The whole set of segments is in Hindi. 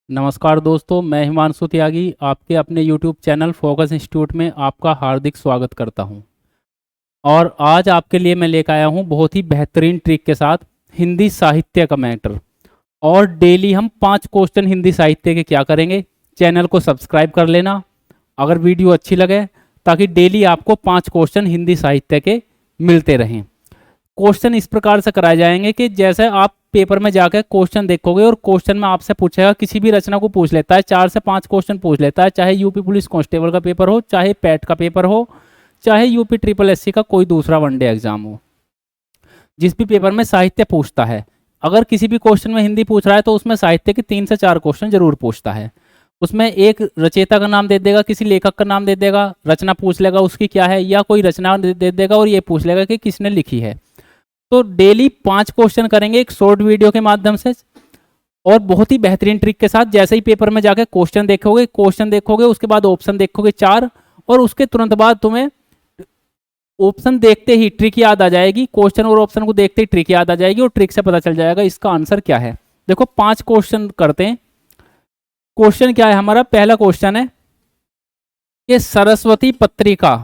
नमस्कार दोस्तों, मैं हिमांशु त्यागी आपके अपने YouTube चैनल फोकस इंस्टीट्यूट में आपका हार्दिक स्वागत करता हूं। और आज आपके लिए मैं लेकर आया हूं बहुत ही बेहतरीन ट्रिक के साथ हिंदी साहित्य का मैटर। और डेली हम 5 क्वेश्चन हिंदी साहित्य के क्या करेंगे। चैनल को सब्सक्राइब कर लेना अगर वीडियो अच्छी लगे, ताकि डेली आपको 5 क्वेश्चन हिंदी साहित्य के मिलते रहें। क्वेश्चन इस प्रकार से कराए जाएंगे कि जैसे आप पेपर में जाकर क्वेश्चन देखोगे और क्वेश्चन में आपसे पूछेगा, किसी भी रचना को पूछ लेता है, 4 से 5 क्वेश्चन पूछ लेता है, चाहे यूपी पुलिस कांस्टेबल का पेपर हो, चाहे पैट का पेपर हो, चाहे यूपी ट्रिपल एससी का कोई दूसरा वनडे एग्जाम हो। जिस भी पेपर में साहित्य पूछता है, अगर किसी भी क्वेश्चन में हिंदी पूछ रहा है तो उसमें साहित्य के 3 से 4 क्वेश्चन जरूर पूछता है। उसमें एक रचयिता का नाम दे देगा, किसी लेखक का नाम दे देगा, रचना पूछ लेगा उसकी क्या है, या कोई रचना दे देगा और ये पूछ लेगा कि किसने लिखी है। तो डेली 5 क्वेश्चन करेंगे एक शॉर्ट वीडियो के माध्यम से और बहुत ही बेहतरीन ट्रिक के साथ। जैसे ही पेपर में जाकर क्वेश्चन देखोगे उसके बाद ऑप्शन देखोगे 4, और उसके तुरंत बाद तुम्हें ऑप्शन देखते ही ट्रिक याद आ जाएगी। क्वेश्चन और ऑप्शन को देखते ही ट्रिक याद आ जाएगी और ट्रिक से पता चल जाएगा इसका आंसर क्या है। देखो 5 क्वेश्चन करते हैं। क्वेश्चन क्या है हमारा? पहला क्वेश्चन है कि सरस्वती पत्रिका,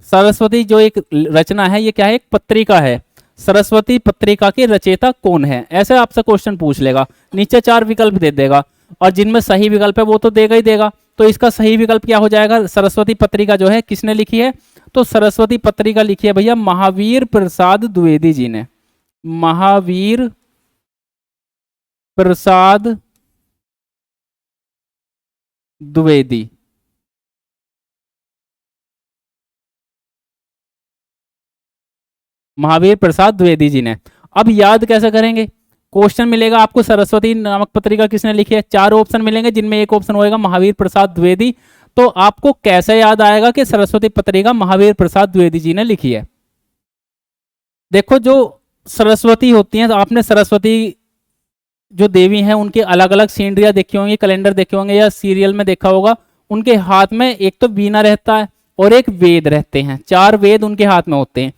सरस्वती जो एक रचना है ये क्या है? एक पत्रिका है। सरस्वती पत्रिका के रचयिता कौन है? ऐसे आपसे क्वेश्चन पूछ लेगा। नीचे 4 विकल्प दे देगा और जिनमें सही विकल्प है वो तो देगा ही देगा। तो इसका सही विकल्प क्या हो जाएगा? सरस्वती पत्रिका जो है किसने लिखी है? तो सरस्वती पत्रिका लिखी है भैया महावीर प्रसाद द्विवेदी जी ने। महावीर प्रसाद द्विवेदी। महावीर प्रसाद द्विवेदी जी ने। अब याद कैसे करेंगे? क्वेश्चन मिलेगा आपको सरस्वती नामक पत्रिका किसने लिखी है, 4 ऑप्शन मिलेंगे जिनमें एक ऑप्शन होएगा महावीर प्रसाद द्विवेदी। तो आपको कैसे याद आएगा कि सरस्वती पत्रिका महावीर प्रसाद द्विवेदी जी ने लिखी है? देखो जो सरस्वती होती हैं, तो आपने सरस्वती जो देवी हैं उनके अलग अलग सीनरियां देखी होंगी, कैलेंडर देखे होंगे या सीरियल में देखा होगा। उनके हाथ में एक तो वीणा रहता है और एक वेद रहते हैं। 4 वेद उनके हाथ में होते हैं।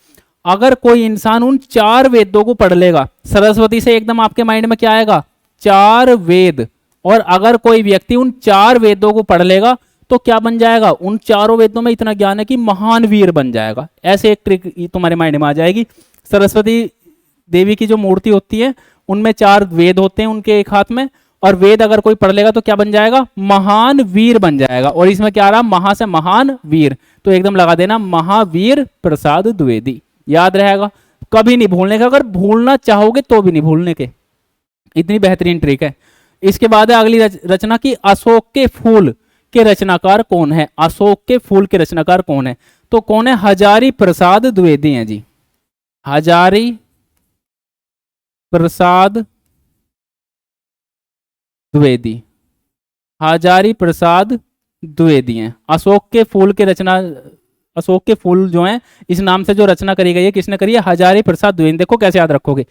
अगर कोई इंसान उन 4 वेदों को पढ़ लेगा, सरस्वती से एकदम आपके माइंड में क्या आएगा? 4 वेद। और अगर कोई व्यक्ति उन 4 वेदों को पढ़ लेगा तो क्या बन जाएगा? उन चारों वेदों में इतना ज्ञान है कि महान वीर बन जाएगा। ऐसे एक ट्रिक तुम्हारे माइंड में आ जाएगी। सरस्वती देवी की जो मूर्ति होती है उनमें 4 वेद होते हैं उनके एक हाथ में, और वेद अगर कोई पढ़ लेगा तो क्या बन जाएगा? महान वीर बन जाएगा। और इसमें क्या आ रहा? महा से महान वीर, तो एकदम लगा देना महावीर प्रसाद द्विवेदी। याद रहेगा, कभी नहीं भूलने का। अगर भूलना चाहोगे तो भी नहीं भूलने के। इतनी बेहतरीन ट्रिक है। इसके बाद है अगली रचना की अशोक के फूल के रचनाकार कौन है? अशोक के फूल के रचनाकार कौन है? तो कौन है? हजारी प्रसाद द्विवेदी हैं जी। हजारी प्रसाद द्विवेदी। हजारी प्रसाद द्विवेदी हैं। अशोक के फूल के रचना, अशोक के फूल जो हैं इस नाम से जो रचना करी गई है, किसने करी है? हजारी प्रसाद द्विवेदी। देखो कैसे याद रखोगे।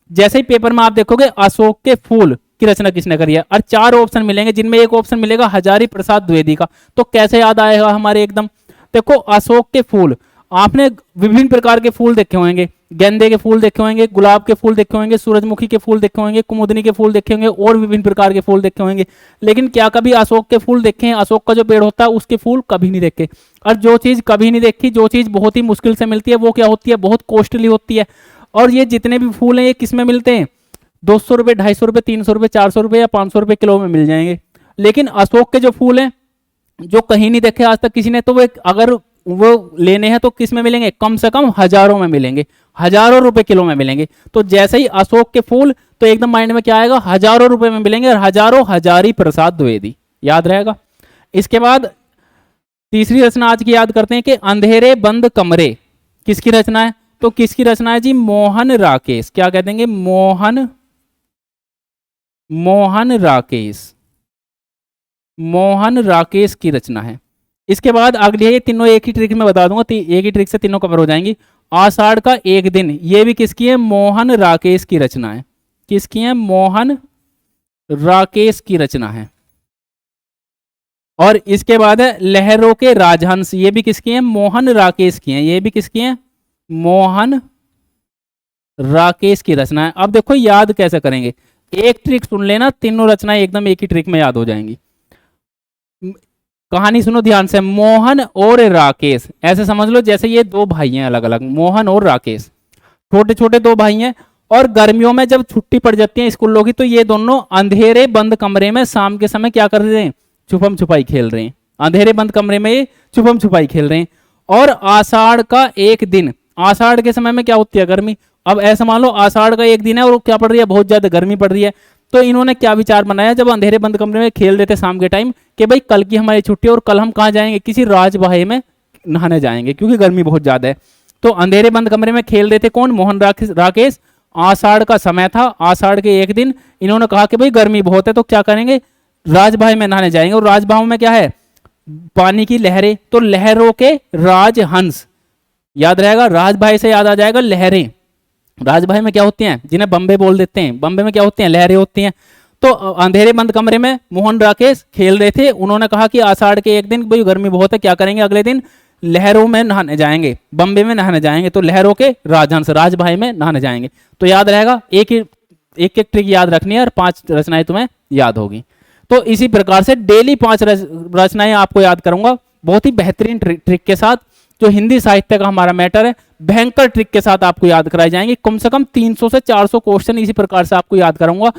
जैसे ही पेपर में आप देखोगे अशोक के फूल की रचना किसने करी है, और 4 ऑप्शन मिलेंगे जिनमें एक ऑप्शन मिलेगा हजारी प्रसाद द्विवेदी का। तो कैसे याद आएगा हमारे एकदम? देखो अशोक के फूल, आपने विभिन्न प्रकार के फूल देखे होंगे। गेंदे के फूल देखे होंगे, गुलाब के फूल देखे होंगे, सूरजमुखी के फूल देखे होंगे, कुमुदनी के फूल देखे होंगे और विभिन्न प्रकार के फूल देखे होंगे। लेकिन क्या कभी अशोक के फूल देखे हैं? अशोक का जो पेड़ होता है उसके फूल कभी नहीं देखे। और जो चीज कभी नहीं देखी, जो चीज बहुत ही मुश्किल से मिलती है, वो क्या होती है? बहुत कॉस्टली होती है। और ये जितने भी फूल हैं ये किस में मिलते हैं? 200 रुपये, 250 रुपये, 300 रुपये, 400 रुपये या 500 रुपये किलो में मिल जाएंगे। लेकिन अशोक के जो फूल हैं जो कहीं नहीं देखे आज तक किसी ने, तो वो अगर वो लेने हैं तो किस में मिलेंगे? कम से कम हजारों में मिलेंगे, हजारों रुपए किलो में मिलेंगे। तो जैसे ही अशोक के फूल, तो एकदम माइंड में क्या आएगा? हजारों रुपए में मिलेंगे, और हजारों हजारी प्रसाद द्विवेदी। याद रहेगा। इसके बाद तीसरी रचना आज की याद करते हैं कि अंधेरे बंद कमरे किसकी रचना है? तो किसकी रचना है जी? मोहन राकेश। क्या कह देंगे? मोहन राकेश। मोहन राकेश की रचना है। इसके बाद अगली है, ये तीनों एक ही ट्रिक में बता दूंगा, एक ही ट्रिक से तीनों कवर हो जाएंगी। आषाढ़ का एक दिन, ये भी किसकी है? मोहन राकेश की रचना है। किसकी है? मोहन राकेश की रचना है। और इसके बाद है लहरों के राजहंस, ये भी किसकी है? मोहन राकेश की है। ये भी किसकी है? मोहन राकेश की रचना है। अब देखो याद कैसे करेंगे। एक ट्रिक सुन लेना, तीनों रचनाएं एकदम एक ही ट्रिक में याद हो जाएंगी। कहानी सुनो ध्यान से। मोहन और राकेश, ऐसे समझ लो जैसे ये दो भाई हैं अलग अलग, मोहन और राकेश, छोटे छोटे दो भाई हैं। और गर्मियों में जब छुट्टी पड़ जाती है स्कूलों की, तो ये दोनों अंधेरे बंद कमरे में शाम के समय क्या कर रहे हैं, छुपम छुपाई खेल रहे हैं। अंधेरे बंद कमरे में ये छुपम छुपाई खेल रहे हैं। और आषाढ़ का एक दिन, आषाढ़ के समय में क्या होती है, गर्मी। अब ऐसा मान लो आषाढ़ का एक दिन है और क्या पड़ रही है, बहुत ज्यादा गर्मी पड़ रही है। तो इन्होंने क्या विचार बनाया, जब अंधेरे बंद कमरे में खेल रहे थे शाम के टाइम, कि भाई कल की हमारी छुट्टी और कल हम कहाँ जाएंगे, किसी राजबाहे में नहाने जाएंगे क्योंकि गर्मी बहुत ज्यादा है। तो अंधेरे बंद कमरे में खेल रहे थे कौन, मोहन राकेश। आषाढ़ का समय था, आषाढ़ के एक दिन इन्होंने कहा कि भाई गर्मी बहुत है तो क्या करेंगे, राजबाहे में नहाने जाएंगे। और राजबाहों में क्या है, पानी की लहरें, तो लहरों के राजहंस, याद रहेगा, राजबाहे से याद आ जाएगा लहरें। राजबाहे में क्या होती हैं, जिन्हें बम्बे बोल देते हैं, बम्बे में क्या होती हैं, लहरें होती हैं। तो अंधेरे बंद कमरे में मोहन राकेश खेल रहे थे। उन्होंने कहा कि आषाढ़ के एक दिन भाई गर्मी बहुत है, क्या करेंगे, अगले दिन लहरों में नहाने जाएंगे, बम्बे में नहाने जाएंगे। तो लहरों के राजहंस राजबाहे में नहाने जाएंगे। तो याद रहेगा, एक एक ट्रिक याद रखनी है और 5 रचनाएं तुम्हें याद होगी। तो इसी प्रकार से डेली 5 रचनाएं आपको याद करूंगा, बहुत ही बेहतरीन ट्रिक के साथ। जो हिंदी साहित्य का हमारा मैटर है, भयंकर ट्रिक के साथ आपको याद कराई जाएंगी। कम से कम 300 से 400 क्वेश्चन इसी प्रकार से आपको याद कराऊंगा।